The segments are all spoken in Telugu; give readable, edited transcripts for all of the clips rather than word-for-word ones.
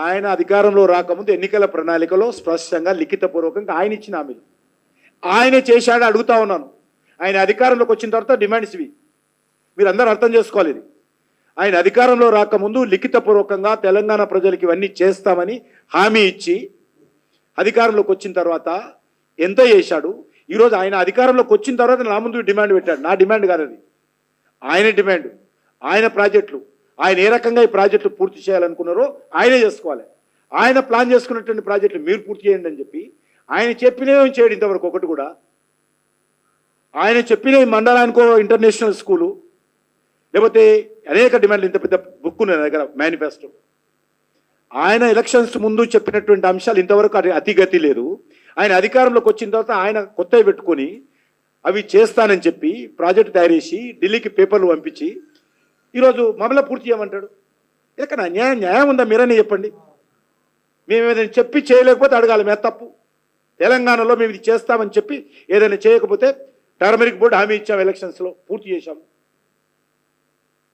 ఆయన అధికారంలో రాకముందు ఎన్నికల ప్రణాళికలో స్పష్టంగా లిఖితపూర్వకంగా ఆయన ఇచ్చిన హామీలు ఆయనే చేశాడు. అడుగుతా ఉన్నాను, ఆయన అధికారంలోకి వచ్చిన తర్వాత డిమాండ్స్ ఇవి మీరు అందరూ అర్థం చేసుకోవాలి. ఇది ఆయన అధికారంలో రాకముందు లిఖితపూర్వకంగా తెలంగాణ ప్రజలకు ఇవన్నీ చేస్తామని హామీ ఇచ్చి అధికారంలోకి వచ్చిన తర్వాత ఎంత చేశాడు. ఈరోజు ఆయన అధికారంలోకి వచ్చిన తర్వాత నా ముందు డిమాండ్ పెట్టాడు. నా డిమాండ్ కాదు అది, ఆయన డిమాండ్, ఆయన ప్రాజెక్టులు, ఆయన ఏ రకంగా ఈ ప్రాజెక్టులు పూర్తి చేయాలనుకున్నారో ఆయనే చేసుకోవాలి. ఆయన ప్లాన్ చేసుకున్నటువంటి ప్రాజెక్టులు మీరు పూర్తి చేయండి అని చెప్పి ఆయన చెప్పినవి చేయడు ఇంతవరకు ఒకటి కూడా. ఆయన చెప్పిన మండలానికో ఇంటర్నేషనల్ స్కూలు, లేకపోతే అనేక డిమాండ్లు, ఇంత పెద్ద బుక్ ఉన్నది దగ్గర మేనిఫెస్టో. ఆయన ఎలక్షన్స్ ముందు చెప్పినటువంటి అంశాలు ఇంతవరకు అతిగతి లేదు. ఆయన అధికారంలోకి వచ్చిన తర్వాత ఆయన కొత్తవి పెట్టుకొని అవి చేస్తానని చెప్పి ప్రాజెక్టు తయారు చేసి ఢిల్లీకి పేపర్లు పంపించి ఈరోజు మమ్మల్ని పూర్తి చేయమంటాడు. ఎక్కడ న్యాయం ఉందా? మీరనే చెప్పండి. మేము ఏదైనా చెప్పి చేయలేకపోతే అడగాలి, మేము తప్పు. తెలంగాణలో మేము ఇది చేస్తామని చెప్పి ఏదైనా చేయకపోతే టర్మరిక్ బోర్డు హామీ ఇచ్చాము, ఎలక్షన్స్లో పూర్తి చేశాము.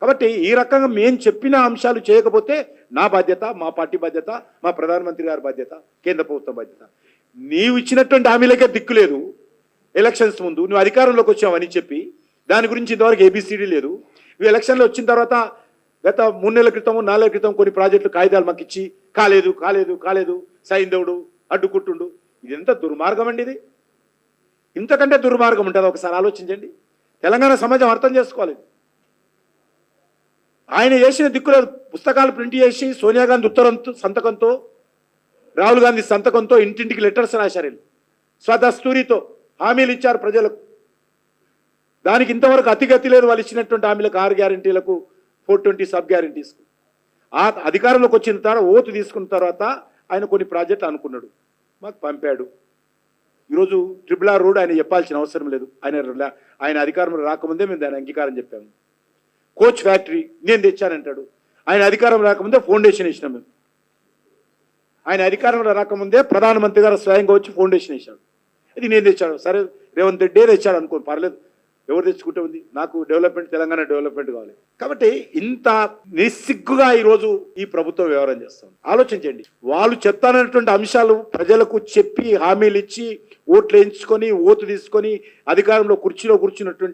కాబట్టి ఈ రకంగా మేము చెప్పిన అంశాలు చేయకపోతే నా బాధ్యత, మా పార్టీ బాధ్యత, మా ప్రధానమంత్రి గారి బాధ్యత, కేంద్ర ప్రభుత్వం బాధ్యత. నీవు ఇచ్చినటువంటి హామీలకే దిక్కు లేదు. ఎలక్షన్స్ ముందు నువ్వు అధికారంలోకి వచ్చావని చెప్పి దాని గురించి ఇంతవరకు ఏబిసిడి లేదు. నువ్వు ఎలక్షన్లో వచ్చిన తర్వాత గత 3 నెలల క్రితం 4 నెలల క్రితం కొన్ని ప్రాజెక్టులు కాగితాలు మాకు ఇచ్చి కాలేదు కాలేదు కాలేదు సైందవుడు అడ్డుకుంటుండు. ఇది ఎంత దుర్మార్గం అండి! ఇది ఇంతకంటే దుర్మార్గం ఉంటుంది? ఒకసారి ఆలోచించండి. తెలంగాణ సమాజం అర్థం చేసుకోవాలి. ఆయన చేసిన దిక్కులేదు. పుస్తకాలు ప్రింట్ చేసి సోనియా గాంధీ సంతకంతో, రాహుల్ గాంధీ సంతకంతో ఇంటింటికి లెటర్స్ రాశారు. స్వదస్తూరితో హామీలు ఇచ్చారు ప్రజలకు. దానికి ఇంతవరకు అతిగతి లేదు. వాళ్ళు ఇచ్చినటువంటి హామీలకు 6 గ్యారంటీలకు, 420 సబ్ గ్యారంటీస్కు. ఆ అధికారంలోకి వచ్చిన తర్వాత ఓటు తీసుకున్న తర్వాత ఆయన కొన్ని ప్రాజెక్టులు అనుకున్నాడు, మాకు పంపాడు. ఈరోజు RRR రోడ్ ఆయన చెప్పాల్సిన అవసరం లేదు. ఆయన అధికారంలో రాకముందే మేము దాని అంగీకారం చెప్పాము. కోచ్ ఫ్యాక్టరీ నేను తెచ్చానంటాడు. ఆయన అధికారం రాకముందే ఫౌండేషన్ వేసినాం మేము. ఆయన అధికారంలో రాకముందే ప్రధానమంత్రి గారు స్వయంగా వచ్చి ఫౌండేషన్ వేశాడు. ఇది నేను తెచ్చాడు. సరే, రేవంత్ రెడ్డే తెచ్చాడు అనుకోండి, పర్లేదు, ఎవరు తెచ్చుకుంటే ఉంది. నాకు డెవలప్మెంట్, తెలంగాణ డెవలప్మెంట్ కావాలి. కాబట్టి ఇంత నిస్సిగ్గుగా ఈరోజు ఈ ప్రభుత్వం వ్యవహారం చేస్తాం. ఆలోచించండి. వాళ్ళు చెప్తానటువంటి అంశాలు ప్రజలకు చెప్పి హామీలు ఇచ్చి ఓట్లు వేయించుకొని ఓటు తీసుకొని అధికారంలో కుర్చీలో కూర్చున్నటువంటి